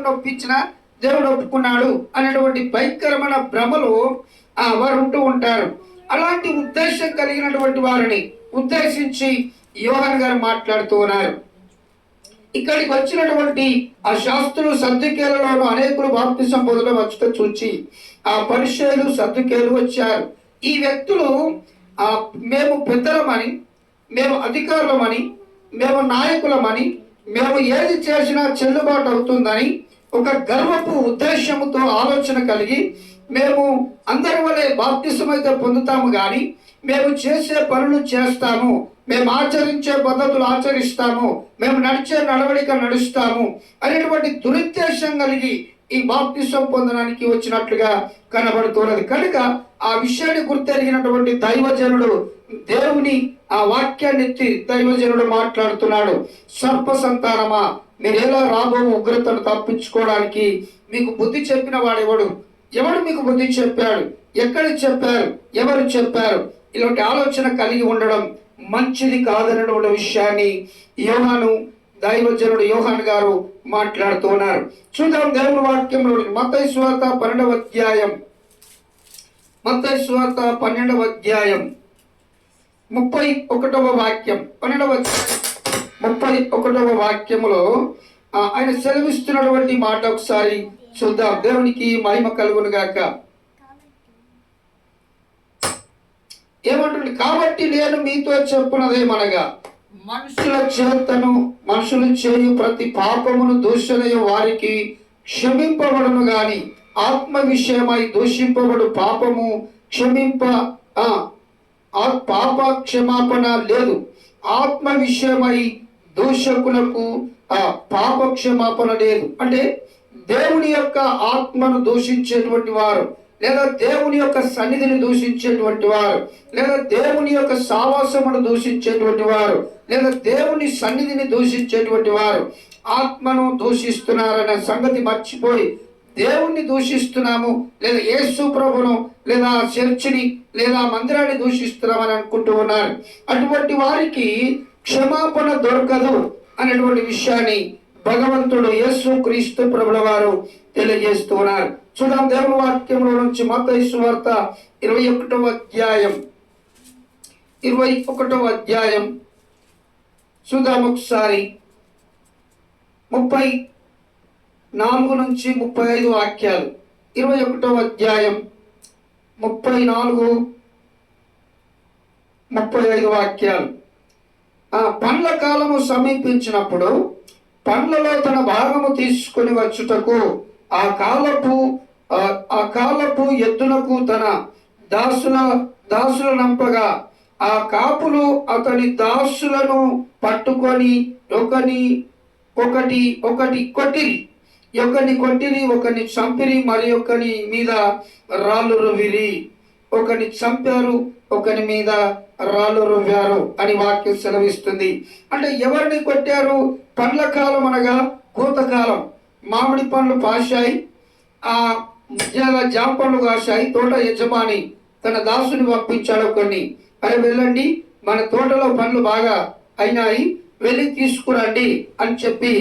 దేవుడిని ఒప్పించిన దేవుడు ఒప్పుకున్నాడు అనేటువంటి భయంకరమైన భ్రమలు వారు ఉంటూ ఉంటారు. అలాంటి ఉద్దేశం కలిగినటువంటి వారిని ఉద్దేశించి యోహాను గారు మాట్లాడుతూ ఉన్నారు. ఇక్కడికి వచ్చినటువంటి ఆ శాస్త్రులు సద్దుకేలలోను అనేకులు బాప్తిసం పొందడం వచ్చుట చూచి ఆ పరిసయ్యులు సద్దుకేలు వచ్చారు. ఈ వ్యక్తులు మేము పెద్దలమని, మేము అధికారులమని, మేము నాయకులమని, మేము ఏది చేసినా చెల్లుబాటు అవుతుందని ఒక గర్వపు ఉద్దేశంతో ఆలోచన కలిగి మేము అందరి వలె బాప్తిసం అయితే పొందుతాము కానీ మేము చేసే పనులు చేస్తాము, మేము ఆచరించే పద్ధతులు ఆచరిస్తాము, మేము నడిచే నడవడిక నడుస్తాము అనేటువంటి దురుద్దేశం కలిగి ఈ బాప్తిసం పొందడానికి వచ్చినట్లుగా కనబడుతున్నది. కనుక ఆ విషయాన్ని గుర్తెరిగినటువంటి దైవజనుడు దేవుని ఆ వాక్యాన్ని ఎత్తి దైవజనుడు మాట్లాడుతున్నాడు. సర్ప సంతానమా, మీరు ఎలా రాబో ఉగ్రతను తప్పించుకోవడానికి మీకు బుద్ధి చెప్పిన వాడెవడు? ఎవడు మీకు బుద్ధి చెప్పాడు? ఎక్కడ చెప్పారు? ఎవరు చెప్పారు? ఇలాంటి ఆలోచన కలిగి ఉండడం మంచిది కాదన్నటువంటి విషయాన్ని యోహాను దైవజనుడు యోహాను గారు మాట్లాడుతూ ఉన్నారు. చూద్దాం దేవుని వాక్యంలో మత్తయి సువార్త 12వ అధ్యాయం, మత్తయి సువార్త 12వ అధ్యాయం 31వ వాక్యం, 31వ వాక్యములో ఆయన సెలవిస్తున్నటువంటి మాట ఒకసారి చూద్దాం. దేవునికి మహిమ కలుగును గాక. ఏమంటుంది? కాబట్టి నేను మీతో చెప్పున్నదేమనగా మనుషులు చేయు ప్రతి పాపమును దూషణయు వారికి క్షమింపబడును గాని ఆత్మ విషయమై దూషింపబడు పాపము పాప క్షమాపణ లేదు. ఆత్మ విషయమై దూషకులకు పాప క్షమాపణ లేదు. అంటే దేవుని యొక్క ఆత్మను దూషించేటువంటి వారు, లేదా దేవుని యొక్క సన్నిధిని దూషించేటువంటి వారు, లేదా దేవుని యొక్క సావాసమును దూషించేటువంటి వారు, లేదా దేవుని సన్నిధిని దూషించేటువంటి వారు ఆత్మను దూషిస్తున్నారనే సంగతి మర్చిపోయి దేవుణ్ణి దూషిస్తున్నాము, లేదా యేసు ప్రభును, లేదా చర్చిని, లేదా మందిరాన్ని దూషిస్తున్నామని అనుకుంటూ ఉన్నారు. అటువంటి వారికి క్షమాపణ దొరకదు అనేటువంటి విషయాన్ని భగవంతుడు యేసు క్రీస్తు ప్రభుల వారు తెలియజేస్తూ ఉన్నారు. చూద్దాం దేవుని వాక్యంలో నుంచి మత్తయి సువార్త 21వ అధ్యాయం చూద్దాం ఒకసారి. 34 నుంచి 35 వాక్యాలు. 21వ అధ్యాయం 34, 35 వాక్యాలు. పండ్ల కాలము సమీపించినప్పుడు పండ్లలో తన భాగము తీసుకొని వచ్చుటకు ఆ కాలపు ఎద్దునకు తన దాసుల నంపగా ఆ కాపులు అతని దాసులను పట్టుకొని ఒకరిని కొట్టిరి, ఒకరిని చంపిరి, మరి ఒకరి మీద రాళ్ళు రువ్విరి. ఒకరిని చంపారు, ఒకరి మీద రాళ్ళు రువ్వారు అని వాక్యం సెలవిస్తుంది. అంటే ఎవరిని కొట్టారు? పండ్ల కాలం అనగా కోతకాలం. మామిడి పండ్లు పాశాయి, జామ పండ్లు కాశాయి. తోట యజమాని తన దాసుని పంపించాడు కొన్ని, అరే వెళ్ళండి, మన తోటలో పండ్లు బాగా అయినాయి, వెళ్ళి తీసుకురండి అని చెప్పి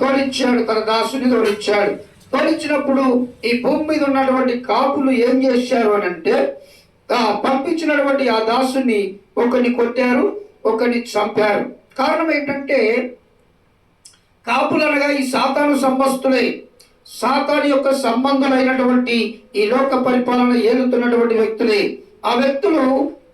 తోలిచ్చాడు. తన దాసుని తోలిచ్చాడు. తోలిచ్చినప్పుడు ఈ భూమి మీద ఉన్నటువంటి కాపులు ఏం చేశారు అని అంటే పంపించినటువంటి ఆ దాసుని ఒకరిని కొట్టారు, ఒకరిని చంపారు. కారణం ఏంటంటే కాపులు అనగా ఈ సాతాను సంబస్తులే, సాతాను యొక్క సంబంధులైనటువంటి ఈ లోక పరిపాలన ఏలుతున్నటువంటి వ్యక్తులే. ఆ వ్యక్తులు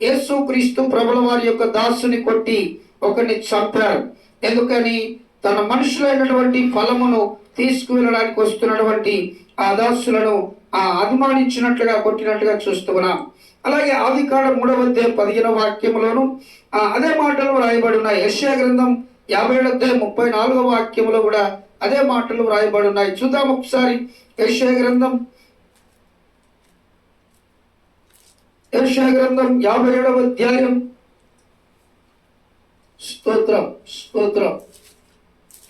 యేసు క్రీస్తు ప్రభుల వారి యొక్క దాసుని కొట్టి ఒకరిని చంపారు. ఎందుకని? తన మనుషులైనటువంటి ఫలమును తీసుకువెళ్ళడానికి వస్తున్నటువంటి ఆ దాసులను అభిమానించినట్లుగా కొట్టినట్లుగా చూస్తున్నాం. అలాగే ఆదికాండం 3వ అధ్యాయం 15వ వాక్యంలోను అదే మాటలు రాయబడి ఉన్నాయి. యెషయా గ్రంథం 57వ అధ్యాయం 34వ వాక్యంలో కూడా అదే మాటలు రాయబడి ఉన్నాయి. చూద్దాం ఒకసారి. యెషయా గ్రంథం 57వ అధ్యాయం స్తోత్రం.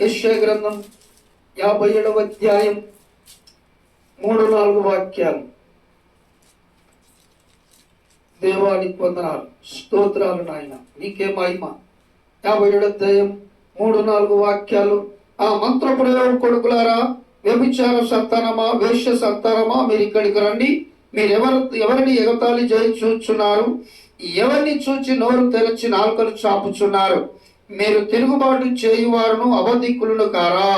యెషయా గ్రంథం 57వ అధ్యాయం 3-4 వాక్యాలు. దేవానికి వందనాలు, స్తోత్రాలు నాయన, నీకే మహిమ. 57వ అధ్యాయం 3-4 వాక్యాలు. ఆ మంత్ర ప్రయోగ కొడుకులారా, వ్యభిచార సంతానమా, వేశ్య సంతానమా, మీరు ఇక్కడికి రండి. మీరు ఎవరిని ఎగతాళి చేయి చూచున్నారు? ఎవరిని చూచి నోరు తెరచి నాలుకలు చాపుచున్నారు? మీరు తిరుగుబాటు చేయువారును అబద్ధికులను కారా?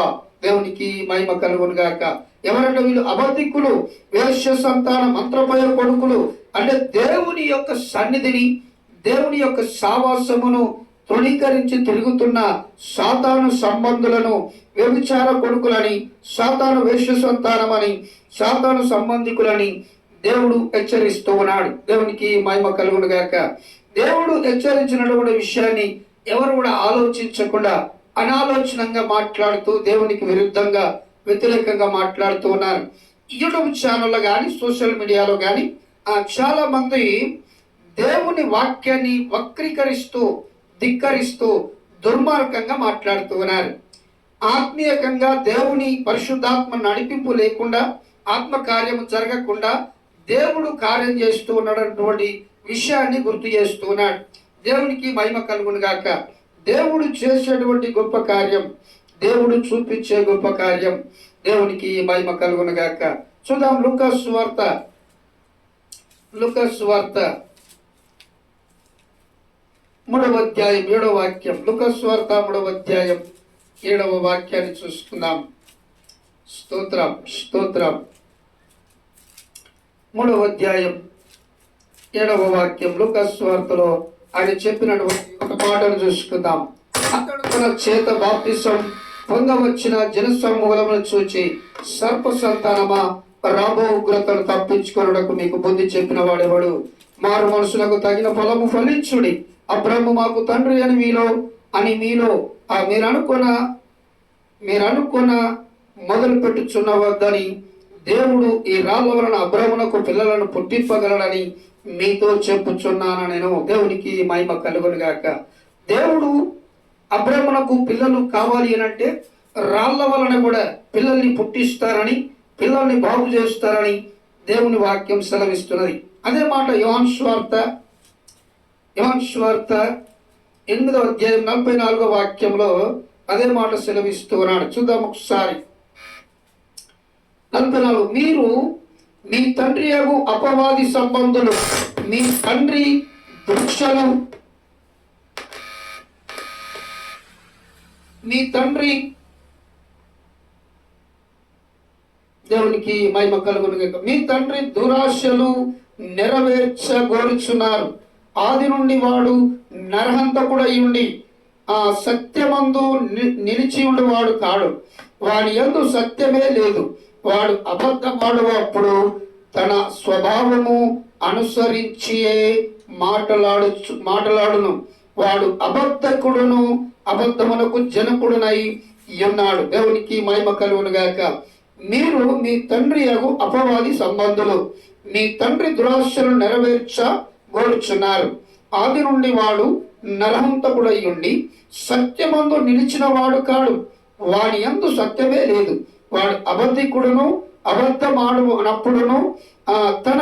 దేవునికి మహిమ కలుగును గాక. ఎవరంటే వీళ్ళు అబద్ధికులు, వేశ్య సంతాన మంత్రమయ కొడుకులు. అంటే దేవుని యొక్క సన్నిధిని, దేవుని యొక్క సావాసమును తృణీకరించి తిరుగుతున్న సాతాను సంబంధులను వ్యభిచార కొడుకులని, సాతాను వేశ్య సంతానమని, సాతాను సంబంధికులని దేవుడు హెచ్చరిస్తూ ఉన్నాడు. దేవునికి మహిమ కలుగును గాక. దేవుడు హెచ్చరించినటువంటి విషయాన్ని ఎవరు కూడా ఆలోచించకుండా అనాలోచనంగా మాట్లాడుతూ దేవునికి విరుద్ధంగా, వ్యతిరేకంగా మాట్లాడుతూ ఉన్నారు. యూట్యూబ్ ఛానల్లో కానీ, సోషల్ మీడియాలో కానీ చాలా మంది దేవుని వాక్యాన్ని వక్రీకరిస్తూ, ధిక్కరిస్తూ, దుర్మార్గంగా మాట్లాడుతూ ఉన్నారు. ఆత్మీయంగా దేవుని పరిశుద్ధాత్మ నడిపింపు లేకుండా, ఆత్మ కార్యము జరగకుండా దేవుడు కార్యం చేస్తూ ఉన్నటువంటి విషయాన్ని గుర్తు చేస్తూ ఉన్నాడు. దేవునికి మహిమ కలుగును గాక. దేవుడు చేసేటువంటి గొప్ప కార్యం, దేవుడు చూపించే గొప్ప కార్యం, దేవునికి మహిమ కలుగును గాక. చూద్దాం లూకాసు సువార్త 3వ అధ్యాయం 7వ వాక్యం. లూకాసు సువార్త 3వ అధ్యాయం 7వ వాక్యాన్ని చూసుకుందాం. స్తోత్రం, స్తోత్రం. 3వ అధ్యాయం 7వ వాక్యం లూకాసు సువార్తలో ఆయన చెప్పినటువంటి ఒక మాటను చూసుకుందాం. అతడు తన చేత బాప్తిసం పొందవచ్చిన జనసమూహమును చూచి, సర్ప సంతానమా, రాబో ఉగ్రతను తప్పించుకొనుటకు మీకు బుద్ధి చెప్పిన వాడెవడు? మారు మనసులకు తగిన ఫలము ఫలించుడి. అబ్రహ్ము మాకు తండ్రి అని మీలో మీరనుకున్న మొదలు పెట్టుచున్నవద్దని దేవుడు ఈ రాళ్ళ వలన అబ్రహ్మునకు పిల్లలను పుట్టింపగలడని మీతో చెప్పుచున్నాను నేను. దేవునికి మహిమ కలుగును గాక. దేవుడు అబ్రహ్మునకు పిల్లలు కావాలి అని అంటే రాళ్ళ వలన కూడా పిల్లల్ని పుట్టిస్తారని, పిల్లల్ని బాగు చేస్తారని దేవుని వాక్యం సెలవిస్తున్నది. అదే మాట యోహాను సువార్త 8వ అధ్యాయం 44వ వాక్యంలో అదే మాట సెలవిస్తూ ఉన్నాడు. చూద్దాం ఒకసారి. 44 మీరు మీ తండ్రి యగు అపవాది సంబంధులు, మీ తండ్రి వృక్షలు, మీ తండ్రి దేవునికి మహిమ కలుగును గాక. మీ తండ్రి దురాశలు నెరవేర్చగోరుచున్నారు. ఆది నుండి వాడు నరహంతకుడై ఉండి సత్యమందు నిలిచి ఉండేవాడు కాడు. వాడి యందు సత్యమే లేదు. వాడు అబద్ధమాడునప్పుడు తన స్వభావము అనుసరించియే మాటలాడును. వాడు అబద్ధకుడును, అబద్ధమునకు జనకుడునై ఉన్నాడు. దేవునికి మహిమ కలుగును గాక. మీరు మీ తండ్రి యగు అపవాది సంబంధులు, మీ తండ్రి దురాశలు నెరవేర్చగోరుచున్నారు. ఆది నుండి వాడు నరహంతకుడై ఉండి సత్యమందు నిలిచిన వాడు కాడు. వాడి యందు సత్యమే లేదు. వాడు అబద్ధికుడును, అబద్ధమాడునప్పుడును తన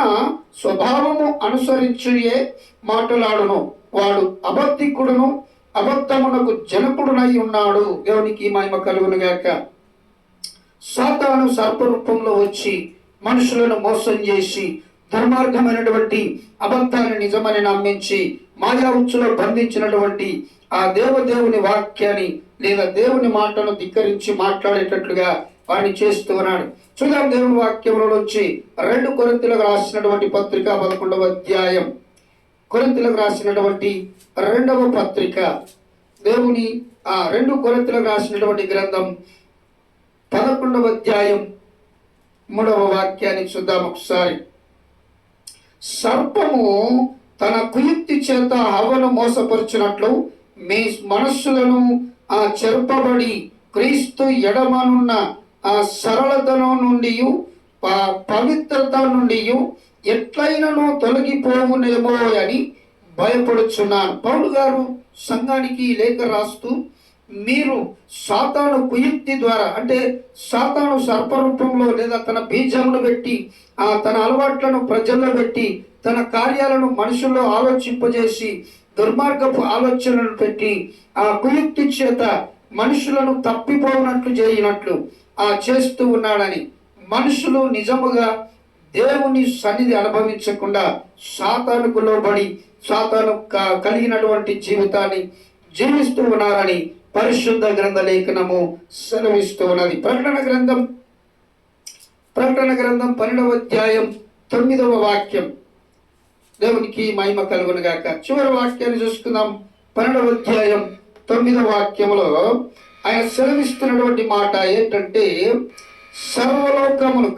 స్వభావము అనుసరించే మాటలాడును. వాడు అబద్ధికుడును, అబద్ధమునకు జనకుడునై ఉన్నాడు. దేవునికి మహిమ కలుగును గాక. సాతాను సర్పరూపంలో వచ్చి మనుషులను మోసం చేసి, దుర్మార్గమైనటువంటి అబద్ధాన్ని నిజమని నమ్మించి, మాయా ఉచ్చులో బంధించినటువంటి ఆ దేవుని వాక్యాన్ని లేదా దేవుని మాటను ధిక్కరించి మాట్లాడేటట్లుగా వాడిని చేస్తూ ఉన్నాడు. చూద్దాం దేవుని వాక్యంలో నుంచి 2 కొరింథీయులకు రాసినటువంటి పత్రిక 11వ అధ్యాయం. కొరింథీయులకు రాసినటువంటి 2వ పత్రిక, దేవుని 2 కొరింథీయులకు రాసినటువంటి గ్రంథం 11వ అధ్యాయం 3వ వాక్యాన్ని చూద్దాం ఒకసారి. సర్పము తన కుయుక్తి చేత హవ్వను మోసపరుచినట్లు మీ మనస్సులను చెరపబడి క్రీస్తు ఎడమనున్న సరళతను నుండి, పవిత్రత నుండి ఎట్లయినను తొలగిపోవునేమో అని భయపడుచున్నాను. పౌలు గారు సంఘానికి లేఖ రాస్తూ, మీరు సాతాను కుయుక్తి ద్వారా, అంటే సాతాను సర్పరూపంలో లేదా తన బీజమును పెట్టి తన అలవాట్లను ప్రజల్లో పెట్టి తన కార్యాలను మనుషుల్లో ఆలోచింపజేసి దుర్మార్గపు ఆలోచనలు పెట్టి ఆ కుయుక్తి చేత మనుషులను తప్పిపోనట్లు చేయనట్లు చేస్తూ ఉన్నాడని, మనుషులు నిజముగా దేవుని సన్నిధి అనుభవించకుండా సాతానుకు లోబడి సాతాను కలిగినటువంటి జీవితాన్ని జీవిస్తూ ఉన్నారని పరిశుద్ధ గ్రంథ లేఖనము సెలవిస్తూ ఉన్నది. ప్రకటన గ్రంథం 12వ అధ్యాయం 9వ వాక్యం. దేవునికి మహిమ కలుగును గాక. చివరి వాక్యాన్ని చూసుకుందాం. 12వ అధ్యాయం 9వ వాక్యంలో ఆయన సెలవిస్తున్నటువంటి మాట ఏంటంటే, సర్వలోకమును